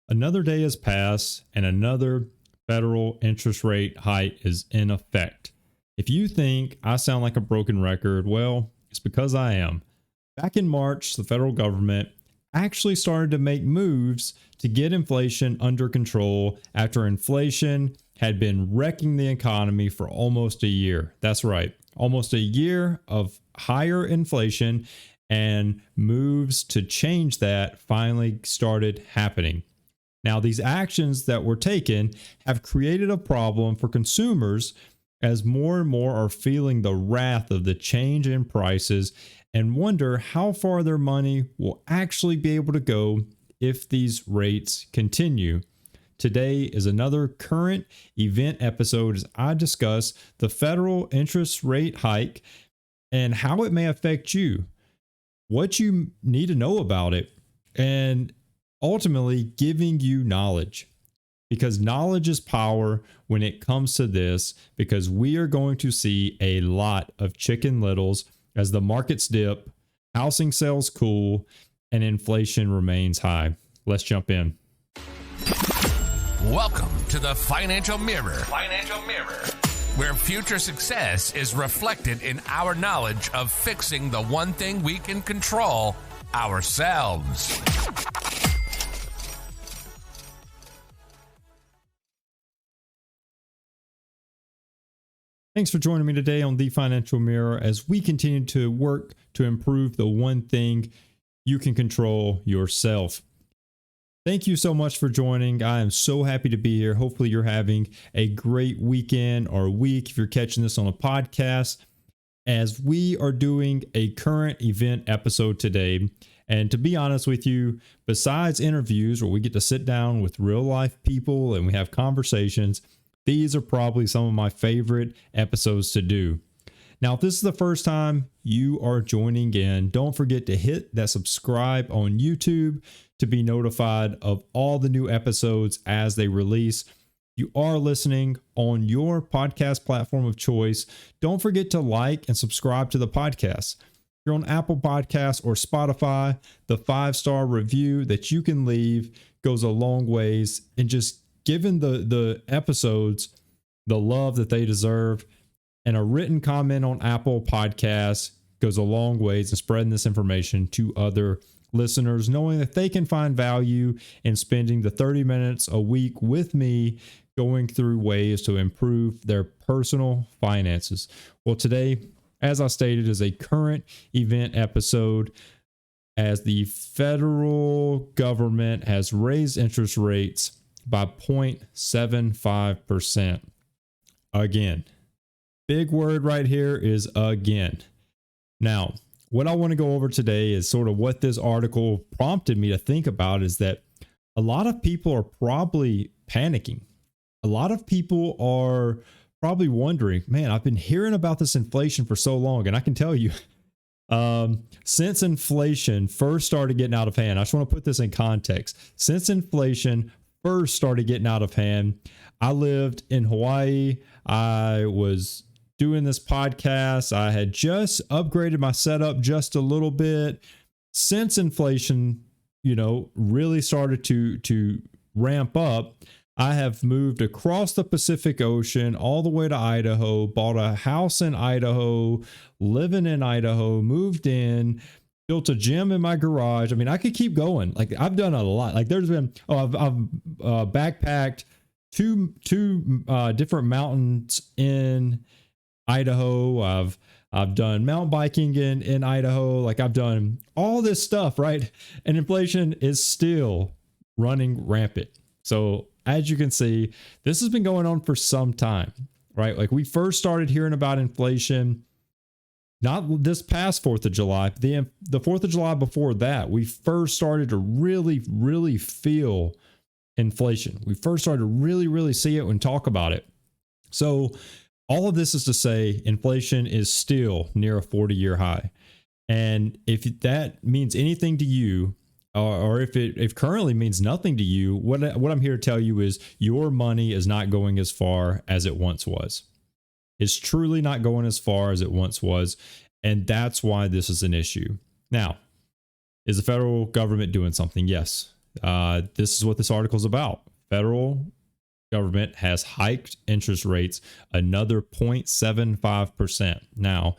Another day has passed and another federal interest rate hike is in effect. If you think I sound like a broken record, well, it's because I am. Back in March, the federal government actually started to make moves to get inflation under control after inflation had been wrecking the economy for almost a year. That's right, almost a year of higher inflation, and moves to change that finally started happening. Now, these actions that were taken have created a problem for consumers as more and more are feeling the wrath of the change in prices and wonder how far their money will actually be able to go if these rates continue. Today is another current event episode as I discuss the federal interest rate hike and how it may affect you, what you need to know about it, and ultimately giving you knowledge, because knowledge is power when it comes to this, because we are going to see a lot of chicken littles as the markets dip, housing sales cool, and inflation remains high. Let's jump in. Welcome to the Financial Mirror. Where future success is reflected in our knowledge of fixing the one thing we can control, ourselves. Thanks for joining me today on the Financial Mirror as we continue to work to improve the one thing you can control, yourself. Thank you so much for joining. I am so happy to be here. Hopefully you're having a great weekend or week if you're catching this on a podcast, as we are doing a current event episode today. And to be honest with you, besides interviews where we get to sit down with real life people and we have conversations, these are probably some of my favorite episodes to do. Now, if this is the first time you are joining in, don't forget to hit that subscribe on YouTube to be notified of all the new episodes as they release. You are listening on your podcast platform of choice. Don't forget to like and subscribe to the podcast. If you're on Apple Podcasts or Spotify, the 5-star review that you can leave goes a long ways in just giving the episodes the love that they deserve. And a written comment on Apple Podcasts goes a long ways in spreading this information to other listeners, knowing that they can find value in spending the 30 minutes a week with me going through ways to improve their personal finances. Well, today, as I stated, is a current event episode as the federal government has raised interest rates by 0.75%. Again. Big word right here is again. Now, what I want to go over today is sort of what this article prompted me to think about, is that a lot of people are probably panicking. A lot of people are probably wondering, man, I've been hearing about this inflation for so long. And I can tell you, since inflation first started getting out of hand, I just want to put this in context. Since inflation first started getting out of hand, I lived in Hawaii. I was doing this podcast. I had just upgraded my setup just a little bit. Since inflation, really started to ramp up, I have moved across the Pacific Ocean all the way to Idaho, bought a house in Idaho, living in Idaho, moved in, built a gym in my garage. I mean, I could keep going. Like, I've done a lot. Like, there's been, I've backpacked two different mountains in Idaho. I've done mountain biking in Idaho. Like, I've done all this stuff, right? And inflation is still running rampant. So as you can see, this has been going on for some time, right? Like, we first started hearing about inflation not this past 4th of July, the 4th of July before that, we first started to really, really feel inflation. We first started to really, really see it and talk about it. So all of this is to say inflation is still near a 40-year high. And if that means anything to you, or if currently means nothing to you, what I'm here to tell you is your money is not going as far as it once was. It's truly not going as far as it once was. And that's why this is an issue. Now, is the federal government doing something? Yes. This is what this article is about. Federal government has hiked interest rates another 0.75%. Now,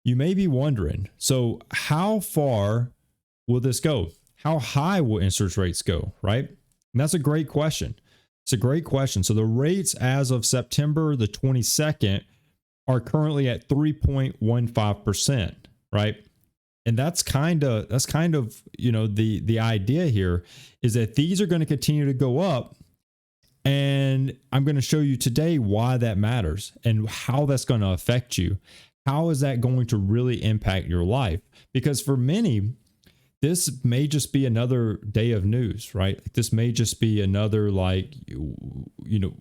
you may be wondering, so how far will this go? How high will interest rates go, right? And that's a great question. It's a great question. So the rates as of September the 22nd are currently at 3.15%, right? And that's kind of, you know, the idea here is that these are going to continue to go up. And I'm going to show you today why that matters and how that's going to affect you. How is that going to really impact your life? Because for many, this may just be another day of news, right? This may just be another, like, you know,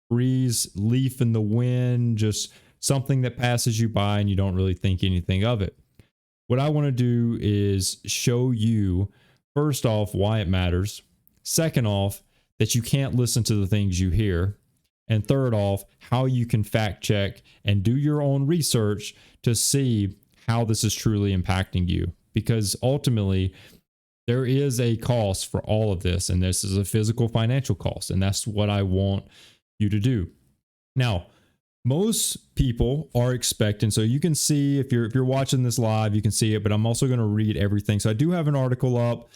breeze, leaf in the wind, just something that passes you by and you don't really think anything of it. What I want to do is show you, first off, why it matters. Second off, that you can't listen to the things you hear. And third off, how you can fact check and do your own research to see how this is truly impacting you. Because ultimately, there is a cost for all of this, and this is a physical financial cost, and that's what I want you to do. Now, most people are expecting, so you can see if you're watching this live, you can see it, but I'm also going to read everything. So I do have an article up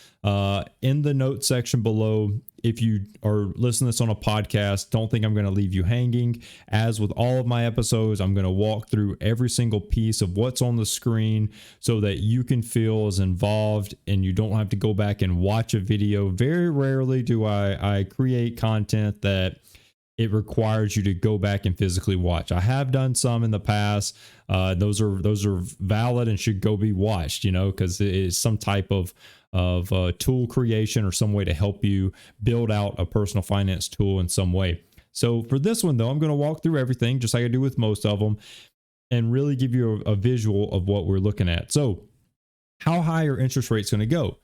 in the notes section below. If you are listening to this on a podcast, don't think I'm going to leave you hanging. As with all of my episodes, I'm going to walk through every single piece of what's on the screen so that you can feel as involved and you don't have to go back and watch a video. Very rarely do I create content that it requires you to go back and physically watch. I have done some in the past. Those are valid and should go be watched, you know, because it is some type of tool creation or some way to help you build out a personal finance tool in some way. So for this one, though, I'm going to walk through everything just like I do with most of them and really give you a visual of what we're looking at. So how high are interest rates going to go?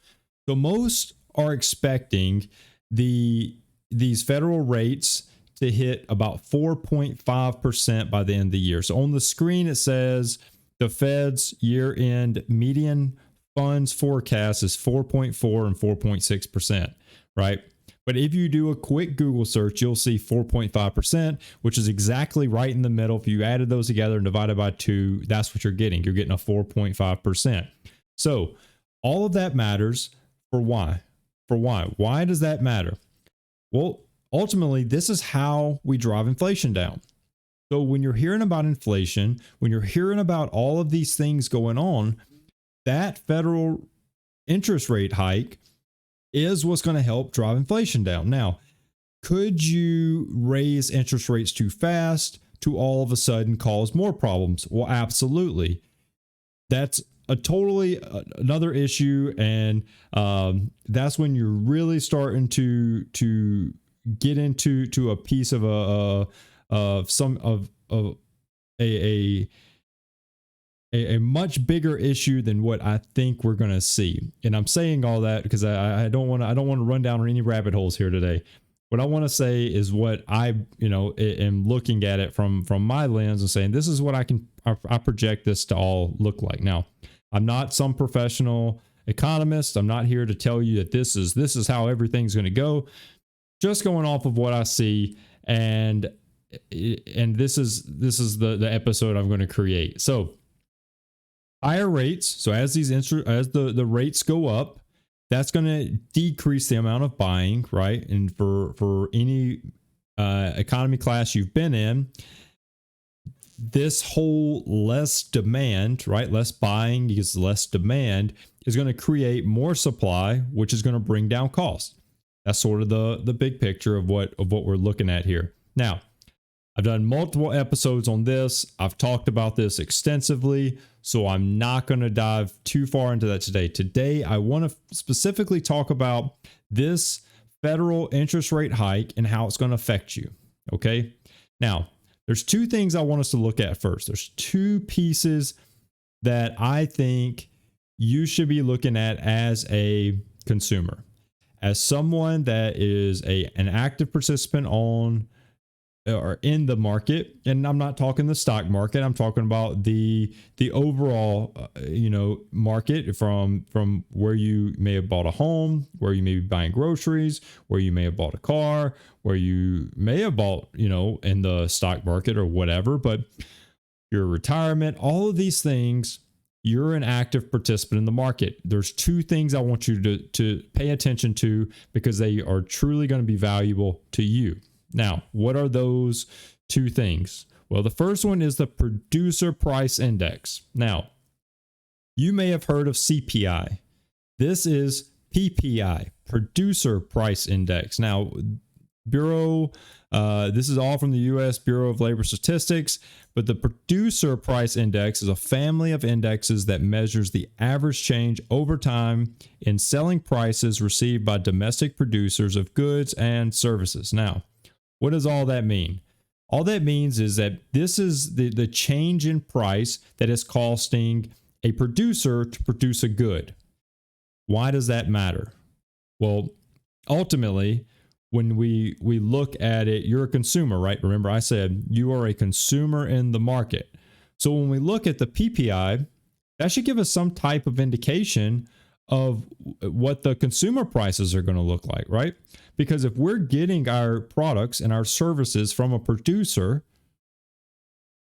So most are expecting these federal rates to hit about 4.5% by the end of the year. So on the screen, it says the Fed's year-end median funds forecast is 4.4 and 4.6%, right? But if you do a quick Google search, you'll see 4.5%, which is exactly right in the middle. If you added those together and divided by 2, that's what you're getting. You're getting a 4.5%. So all of that matters for why? For why? Why does that matter? Well, ultimately, this is how we drive inflation down. So when you're hearing about inflation, when you're hearing about all of these things going on, that federal interest rate hike is what's going to help drive inflation down. Now, could you raise interest rates too fast to all of a sudden cause more problems? Well, absolutely. That's a totally another issue. And that's when you're really starting to get into a piece of a much bigger issue than what I think we're going to see. And I'm saying all that because I don't want to run down any rabbit holes here today. What I want to say is what I am looking at it from my lens and saying this is what I project this to all look like. Now, I'm not some professional economist. I'm not here to tell you that this is how everything's going to go. Just going off of what I see, and this is the episode I'm going to create. So higher rates. So as the rates go up, that's going to decrease the amount of buying, right? And for any economy class you've been in, this whole less demand, right? Less buying because less demand is going to create more supply, which is going to bring down costs. That's sort of the big picture of what we're looking at here. Now, I've done multiple episodes on this. I've talked about this extensively, so I'm not going to dive too far into that today. Today, I want to specifically talk about this federal interest rate hike and how it's going to affect you. Okay. Now, there's two things I want us to look at first. There's two pieces that I think you should be looking at as a consumer. As someone that is an active participant on are in the market, and I'm not talking the stock market. I'm talking about the overall, market from where you may have bought a home, where you may be buying groceries, where you may have bought a car, where you may have bought, in the stock market or whatever, but your retirement, all of these things, you're an active participant in the market. There's two things I want you to pay attention to because they are truly going to be valuable to you. Now, what are those two things? Well, the first one is the Producer Price Index. Now, you may have heard of CPI. This is PPI, Producer Price Index. Now, this is all from the U.S. Bureau of Labor Statistics, but the Producer Price Index is a family of indexes that measures the average change over time in selling prices received by domestic producers of goods and services. Now, what does all that mean? All that means is that this is the change in price that is costing a producer to produce a good. Why does that matter? Well, ultimately, when we look at it, you're a consumer, right? Remember, I said you are a consumer in the market. So when we look at the PPI, that should give us some type of indication of what the consumer prices are going to look like, right? Because if we're getting our products and our services from a producer,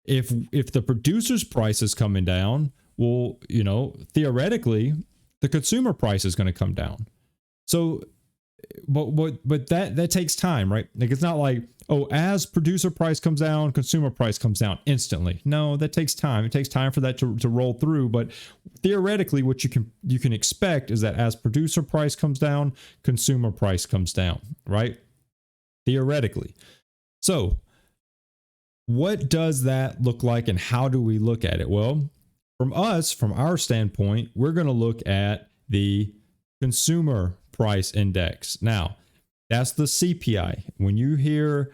if the producer's price is coming down, well, theoretically, the consumer price is going to come down. So, but that takes time, right? Like it's not like, oh, as producer price comes down, consumer price comes down instantly. No, that takes time. It takes time for that to roll through. But theoretically, what you can expect is that as producer price comes down, consumer price comes down, right? Theoretically. So what does that look like and how do we look at it? Well, from our standpoint, we're going to look at the consumer price index. Now, that's the CPI. When you hear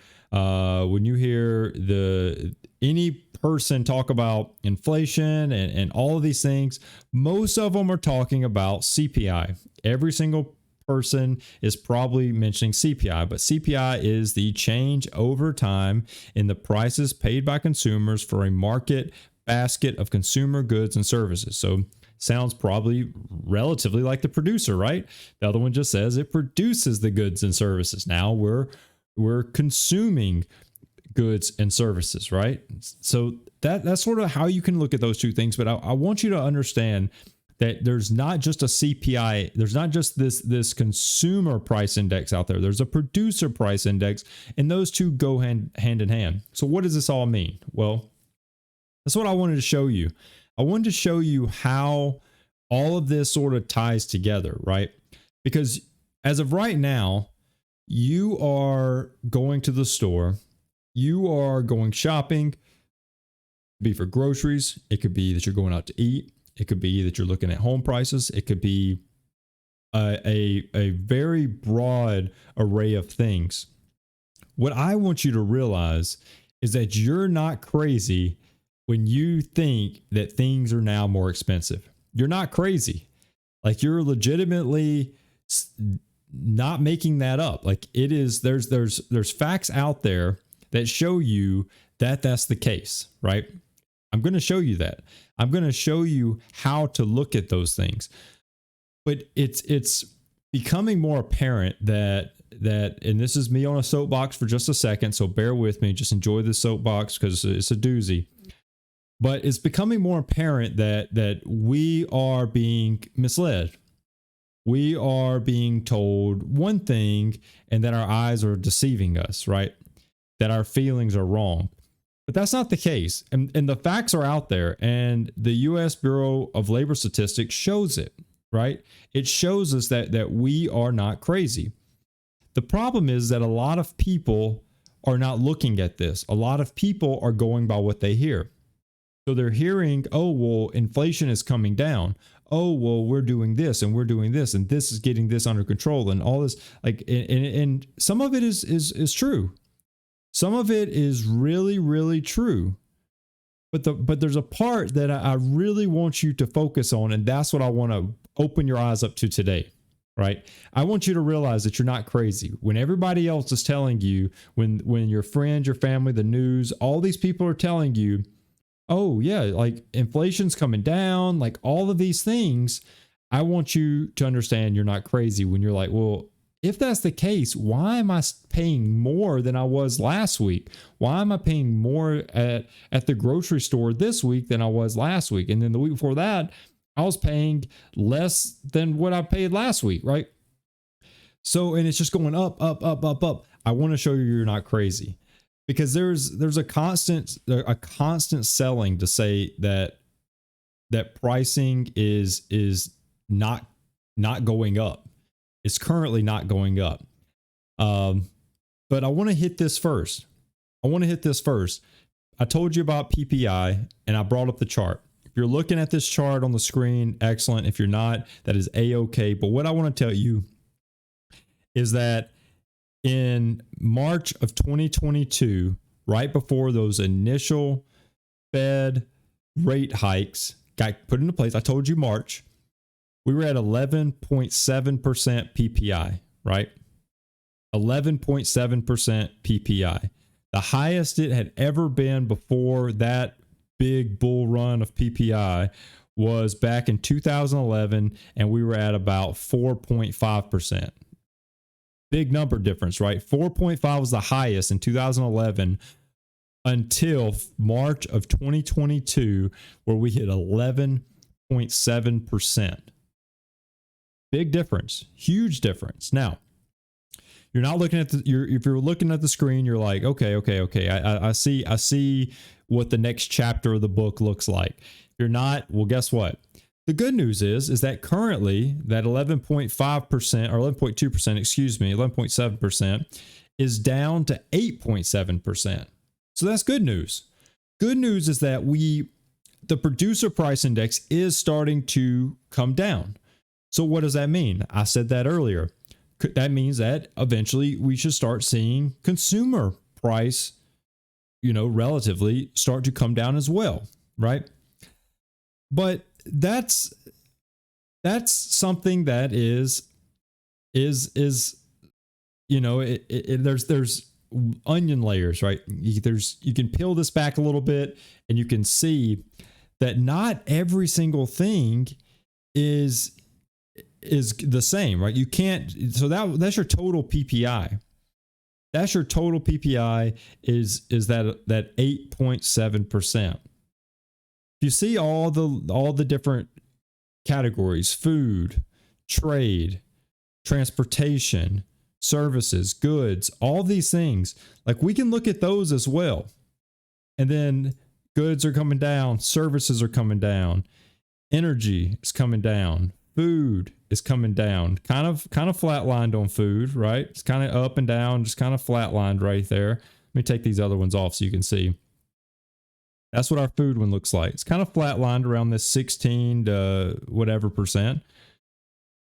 any person talk about inflation and all of these things, most of them are talking about CPI. Every single person is probably mentioning CPI, but CPI is the change over time in the prices paid by consumers for a market basket of consumer goods and services. So sounds probably relatively like the producer, right? The other one just says it produces the goods and services. Now we're consuming goods and services, right? So that's sort of how you can look at those two things. But I want you to understand that there's not just a CPI, there's not just this consumer price index out there. There's a producer price index, and those two go hand in hand. So what does this all mean? Well, that's what I wanted to show you. I wanted to show you how all of this sort of ties together, right? Because as of right now, you are going to the store, you are going shopping. It could be for groceries. It could be that you're going out to eat. It could be that you're looking at home prices. It could be a very broad array of things. What I want you to realize is that you're not crazy when you think that things are now more expensive. You're not crazy. Like you're legitimately not making that up. Like it is, there's facts out there that show you that that's the case, right? I'm going to show you that. I'm going to show you how to look at those things. But it's becoming more apparent that, and this is me on a soapbox for just a second, so bear with me, just enjoy this soapbox because it's a doozy. But it's becoming more apparent that we are being misled. We are being told one thing and that our eyes are deceiving us, right? That our feelings are wrong. But that's not the case. And the facts are out there, and the U.S. Bureau of Labor Statistics shows it, right? It shows us that we are not crazy. The problem is that a lot of people are not looking at this. A lot of people are going by what they hear. So they're hearing, oh, well, inflation is coming down. Oh, well, we're doing this and we're doing this and this is getting this under control and all this. Like, and some of it is true. Some of it is really, really true. But there's a part that I really want you to focus on, and that's what I want to open your eyes up to today. right? I want you to realize that you're not crazy. When everybody else is telling you, when your friends, your family, the news, all these people are telling you, oh yeah, like inflation's coming down, like all of these things, I want you to understand you're not crazy when you're like, well, if that's the case, why am I paying more than I was last week? Why am I paying more at the grocery store this week than I was last week? And then the week before that, I was paying less than what I paid last week, right? So, and it's just going up, up, up, up, up. I want to show you you're not crazy, because there's a constant selling to say that pricing is not going up. It's currently not going up. But I want to hit this first. I told you about PPI and I brought up the chart. If you're looking at this chart on the screen, excellent. If you're not, that is A-okay. But what I want to tell you is that in March of 2022, right before those initial Fed rate hikes got put into place, I told you March, we were at 11.7% PPI, right? 11.7% PPI. The highest it had ever been before that big bull run of PPI was back in 2011, and we were at about 4.5%. Big number difference, right? 4.5 was the highest in 2011 until March of 2022, where we hit 11.7%. Big difference, huge difference. Now, you're not looking at if you're looking at the screen, you're like, okay. I see what the next chapter of the book looks like. If you're not, well, guess what? The good news is that currently that 11.5% or 11.2%, excuse me, 11.7% is down to 8.7%. So that's good news. Good news is that the producer price index is starting to come down. So what does that mean? I said that earlier. That means that eventually we should start seeing consumer price, relatively start to come down as well, right? But that's something that is there's onion layers, right? You can peel this back a little bit and you can see that not every single thing is the same, right? You can't, so that's your total PPI. That's your total PPI is that 8.7%. You see all the different categories: food, trade, transportation, services, goods, all these things. Like, we can look at those as well. And then goods are coming down, services are coming down, energy is coming down, food is coming down, kind of flatlined on food, right? It's kind of up and down, just kind of flatlined right there. Let me take these other ones off so you can see. That's what our food one looks like. It's kind of flatlined around this 16 to whatever percent.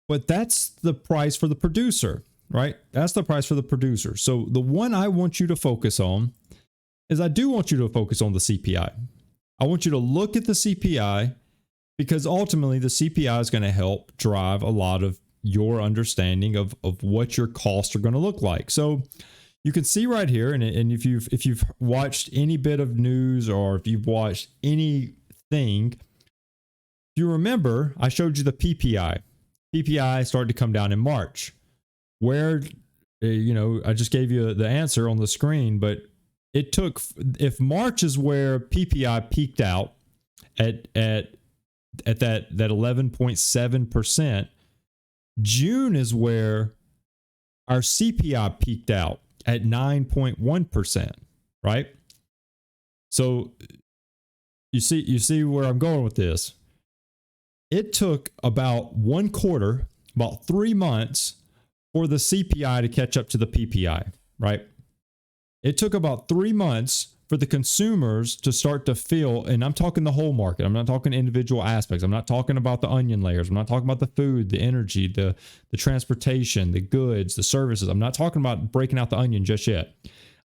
But that's the price for the producer, right? That's the price for the producer. So the one I want you to focus on is I do want you to focus on the CPI. I want you to look at the CPI, because ultimately the CPI is going to help drive a lot of your understanding of what your costs are going to look like. So you can see right here, and if you've watched any bit of news or if you've watched anything, if you remember, I showed you the PPI. PPI started to come down in March. Where, I just gave you the answer on the screen, but it took, if March is where PPI peaked out at that 11.7%, June is where our CPI peaked out at 9.1%, right? So you see where I'm going with this. It took about one quarter, about 3 months for the CPI to catch up to the PPI, right? It took about 3 months for the consumers to start to feel, and I'm talking the whole market. I'm not talking individual aspects. I'm not talking about the onion layers. I'm not talking about the food, the energy, the transportation, the goods, the services. I'm not talking about breaking out the onion just yet.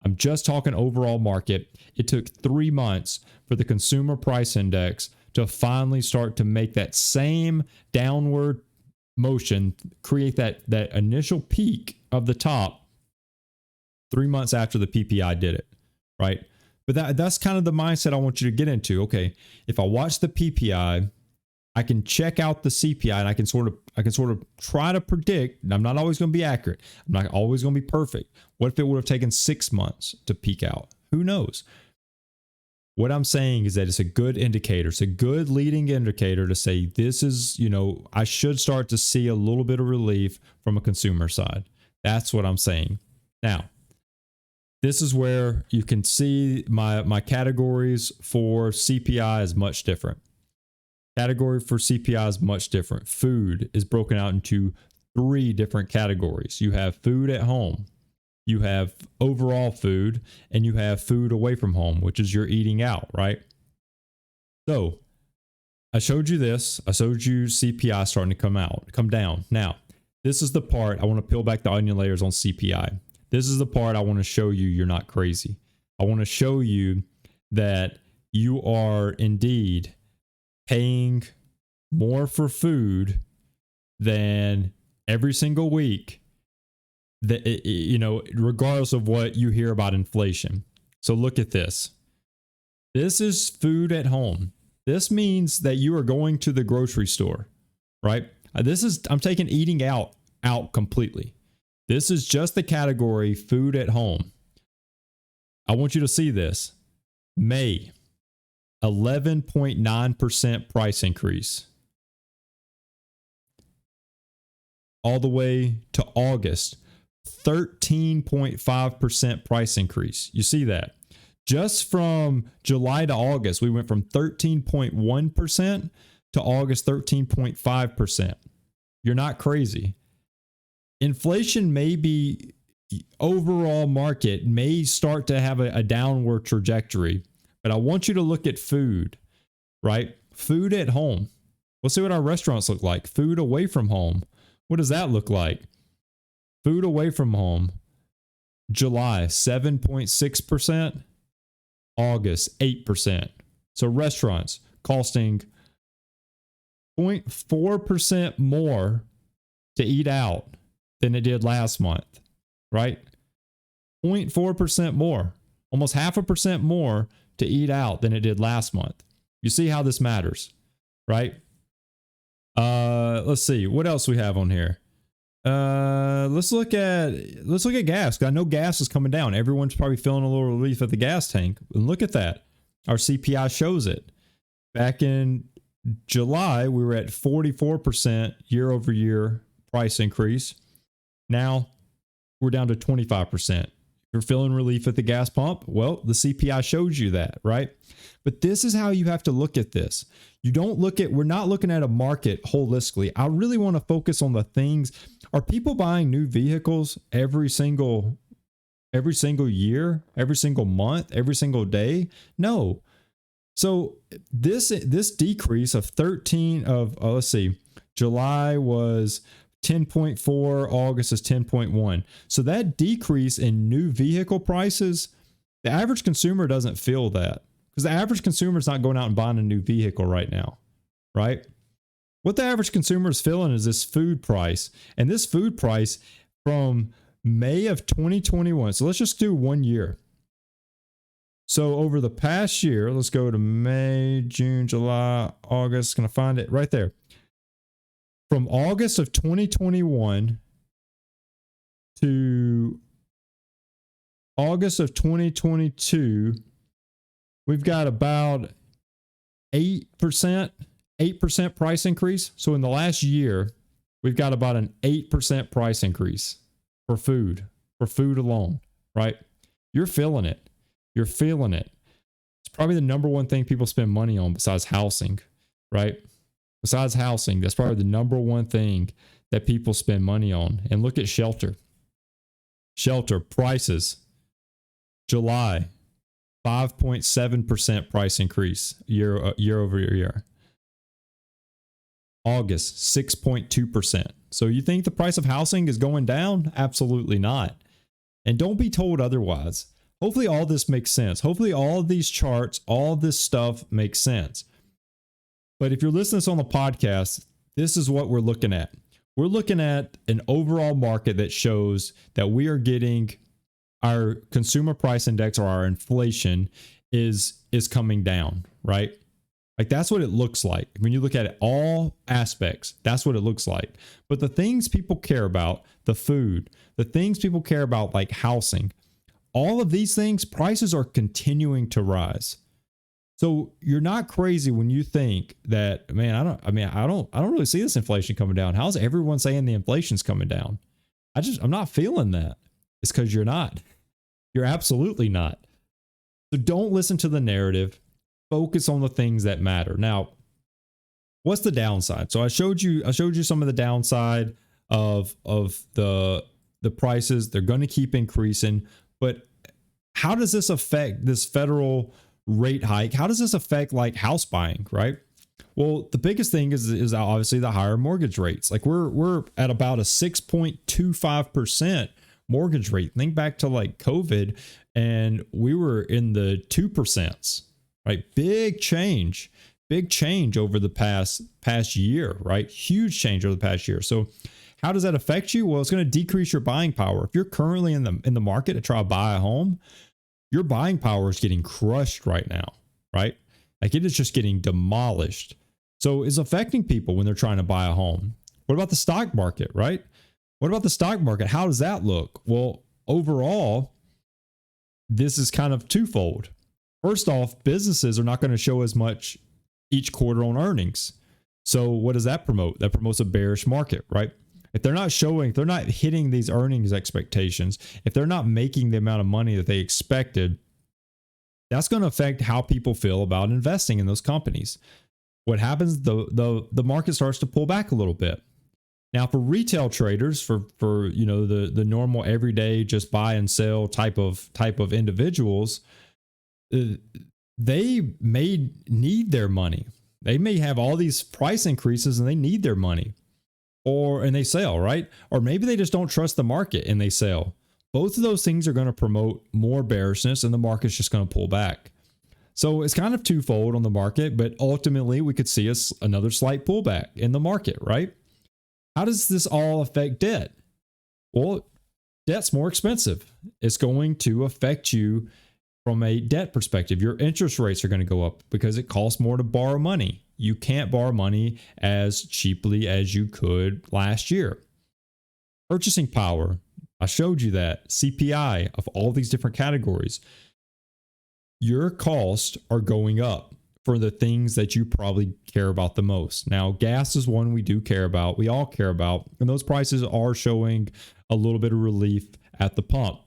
I'm just talking overall market. It took 3 months for the consumer price index to finally start to make that same downward motion, create that initial peak of the top 3 months after the PPI did it, right? But that's kind of the mindset I want you to get into. Okay, if I watch the PPI, I can check out the CPI, and I can sort of try to predict. I'm not always going to be accurate. I'm not always going to be perfect. What if it would have taken 6 months to peak out? Who knows? What I'm saying is that it's a good indicator. It's a good leading indicator to say this is, I should start to see a little bit of relief from a consumer side. That's what I'm saying. Now, this is where you can see my categories for CPI is much different. Category for CPI is much different. Food is broken out into 3 different categories. You have food at home, you have overall food, and you have food away from home, which is you're eating out, right? So I showed you this. I showed you CPI starting to come down. Now, this is the part I want to peel back the onion layers on CPI. This is the part I want to show you you're not crazy. I want to show you that you are indeed paying more for food than every single week, regardless of what you hear about inflation. So look at this. This is food at home. This means that you are going to the grocery store, right? I'm taking eating out completely. This is just the category food at home. I want you to see this. May, 11.9% price increase. All the way to August, 13.5% price increase. You see that? Just from July to August, we went from 13.1% to August 13.5%. You're not crazy. Inflation may be, overall market may start to have a downward trajectory, but I want you to look at food, right? Food at home. Let's see what our restaurants look like. Food away from home. What does that look like? Food away from home. July, 7.6%. August, 8%. So restaurants costing 0.4% more to eat out than it did last month, right? 0.4% more, almost 0.5% more to eat out than it did last month. You see how this matters, right? Let's see what else we have on here. Let's look at gas. I know gas is coming down. Everyone's probably feeling a little relief at the gas tank. And look at that. Our CPI shows it. Back in July, we were at 44% year over year price increase. Now we're down to 25%. You're feeling relief at the gas pump? Well, the CPI shows you that, right? But this is how you have to look at this. We're not looking at a market holistically. I really want to focus on the things. Are people buying new vehicles every single year, every single month, every single day? No. So this decrease of July was 10.4, August is 10.1. So that decrease in new vehicle prices, the average consumer doesn't feel that, because the average consumer is not going out and buying a new vehicle right now, right? What the average consumer is feeling is this food price, and this food price from May of 2021. So let's just do 1 year. So over the past year, let's go to May, June, July, August. Going to find it right there. From August of 2021 to August of 2022, we've got about 8% price increase. So in the last year, we've got about an 8% price increase for food alone, right? You're feeling it. You're feeling it. It's probably the number one thing people spend money on besides housing, right? Besides housing, that's probably the number one thing that people spend money on. And look at shelter. Shelter prices. July, 5.7% price increase year over year. August, 6.2%. So you think the price of housing is going down? Absolutely not. And don't be told otherwise. Hopefully all this makes sense. Hopefully all of these charts, all this stuff makes sense. But if you're listening to this on the podcast, this is what we're looking at. we're looking at an overall market that shows that we are getting our consumer price index, or our inflation is coming down, right? Like that's what it looks like. When you look at it, all aspects, that's what it looks like. But the things people care about, the food, the things people care about, like housing, all of these things, prices are continuing to rise. So you're not crazy when you think that, man, I don't really see this inflation coming down. How's everyone saying the inflation's coming down? I'm not feeling that. It's because you're not. You're absolutely not. So don't listen to the narrative. Focus on the things that matter. Now, what's the downside? So I showed you some of the downside of the prices. They're going to keep increasing, but how does this affect this federal rate hike? How does this affect like house buying, right? Well, the biggest thing is obviously the higher mortgage rates. Like we're at about a 6.25% mortgage rate. Think back to like COVID, and we were in the 2%, right? Big change over the past year, right? Huge change over the past year. So how does that affect you? Well, it's going to decrease your buying power. If you're currently in the market to try to buy a home, your buying power is getting crushed right now, right? Like it is just getting demolished. So it's affecting people when they're trying to buy a home. What about the stock market, right? What about the stock market? How does that look? Well, overall, this is kind of twofold. First off, businesses are not going to show as much each quarter on earnings. So what does that promote? That promotes a bearish market, right? If they're not hitting these earnings expectations, if they're not making the amount of money that they expected, that's going to affect how people feel about investing in those companies. What happens? The market starts to pull back a little bit. Now, for retail traders, for the normal everyday just buy and sell type of individuals, they may need their money. They may have all these price increases and they need their money, and they sell, right? Or maybe they just don't trust the market and they sell. Both of those things are going to promote more bearishness, and the market's just going to pull back. So it's kind of twofold on the market, but ultimately we could see another slight pullback in the market, right? How does this all affect debt? Well, debt's more expensive. It's going to affect you from a debt perspective. Your interest rates are going to go up because it costs more to borrow money. You can't borrow money as cheaply as you could last year. Purchasing power. I showed you that. CPI of all these different categories. Your costs are going up for the things that you probably care about the most. Now, gas is one we do care about. We all care about. And those prices are showing a little bit of relief at the pump.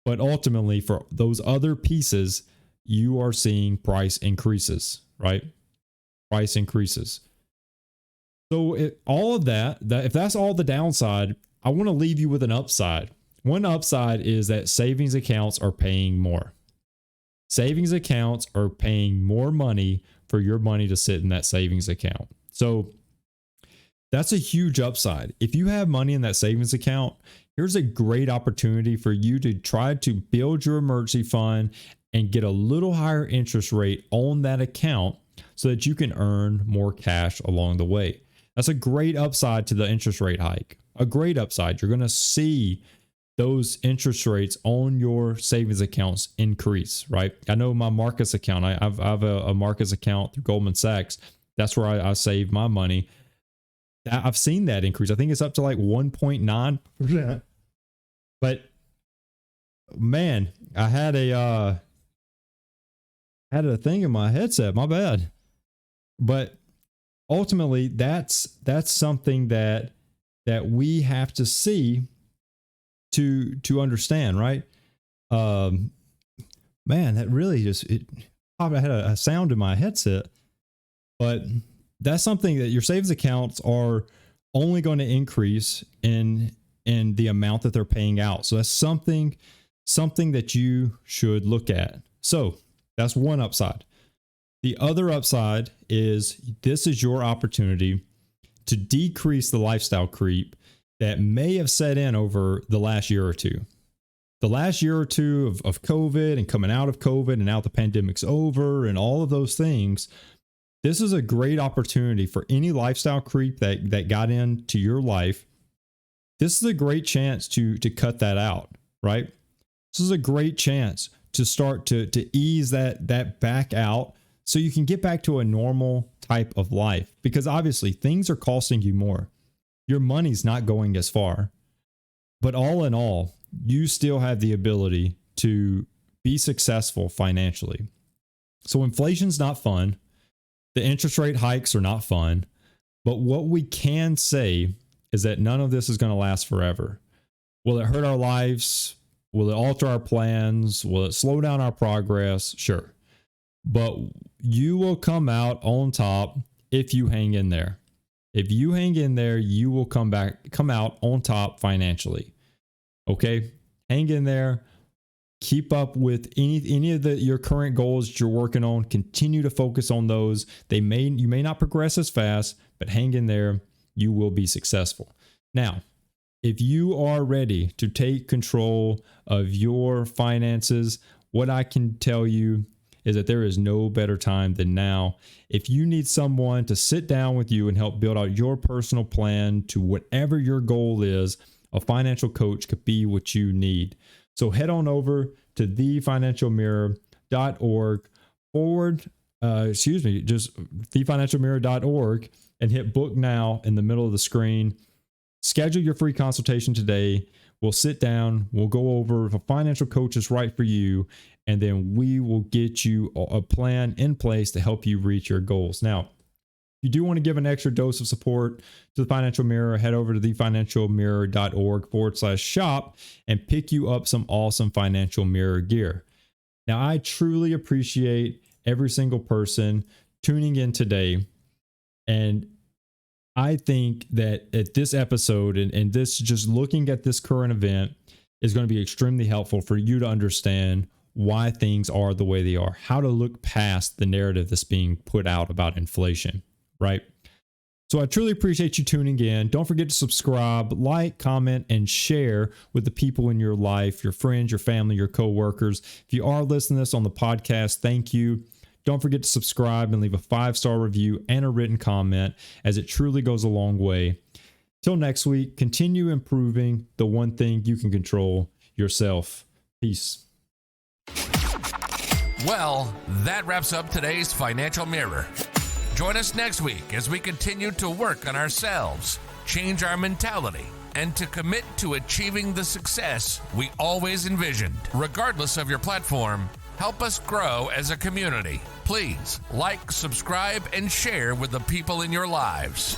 But ultimately, for those other pieces, you are seeing price increases, right? Price increases. So all of that, if that's all the downside, I want to leave you with an upside. One upside is that savings accounts are paying more. Savings accounts are paying more money for your money to sit in that savings account. So that's a huge upside. If you have money in that savings account, here's a great opportunity for you to try to build your emergency fund and get a little higher interest rate on that account so that you can earn more cash along the way. That's a great upside to the interest rate hike. A great upside. You're going to see those interest rates on your savings accounts increase, right? I know my Marcus account, I have a Marcus account through Goldman Sachs. That's where I save my money. I've seen that increase. I think it's up to like 1.9%. But man, I had a thing in my headset. My bad. But ultimately, that's something that we have to see to understand, right? Man, that really just I had a sound in my headset, but that's something that your savings accounts are only going to increase in the amount that they're paying out. So that's something that you should look at. So that's one upside. The other upside is this is your opportunity to decrease the lifestyle creep that may have set in over the last year or two. The last year or two of COVID and coming out of COVID, and now the pandemic's over and all of those things, This is a great opportunity for any lifestyle creep that got into your life. This is a great chance to cut that out, right? This is a great chance to start to ease that back out so you can get back to a normal type of life, because obviously things are costing you more. Your money's not going as far, but all in all, you still have the ability to be successful financially. So inflation's not fun. The interest rate hikes are not fun, but what we can say is that none of this is going to last forever. Will it hurt our lives? Will it alter our plans? Will it slow down our progress? Sure. But you will come out on top if you hang in there. If you hang in there, you will come out on top financially. Okay? Hang in there. Keep up with any of your current goals that you're working on. Continue to focus on those. You may not progress as fast, but hang in there. You will be successful. Now, if you are ready to take control of your finances, what I can tell you is that there is no better time than now. If you need someone to sit down with you and help build out your personal plan to whatever your goal is, a financial coach could be what you need. So head on over to thefinancialmirror.org just thefinancialmirror.org and hit book now in the middle of the screen. Schedule your free consultation today. We'll sit down. We'll go over if a financial coach is right for you, and then we will get you a plan in place to help you reach your goals. Now, if you do want to give an extra dose of support to the Financial Mirror, head over to thefinancialmirror.org/shop and pick you up some awesome Financial Mirror gear. Now, I truly appreciate every single person tuning in today. And I think that at this episode and this just looking at this current event is going to be extremely helpful for you to understand why things are the way they are, how to look past the narrative that's being put out about inflation, right? So I truly appreciate you tuning in. Don't forget to subscribe, like, comment, and share with the people in your life, your friends, your family, your coworkers. If you are listening to this on the podcast, thank you. Don't forget to subscribe and leave a 5-star review and a written comment, as it truly goes a long way. Till next week, continue improving the one thing you can control, yourself. Peace. Well, that wraps up today's Financial Mirror. Join us next week as we continue to work on ourselves, change our mentality, and to commit to achieving the success we always envisioned. Regardless of your platform, help us grow as a community. Please like, subscribe, and share with the people in your lives.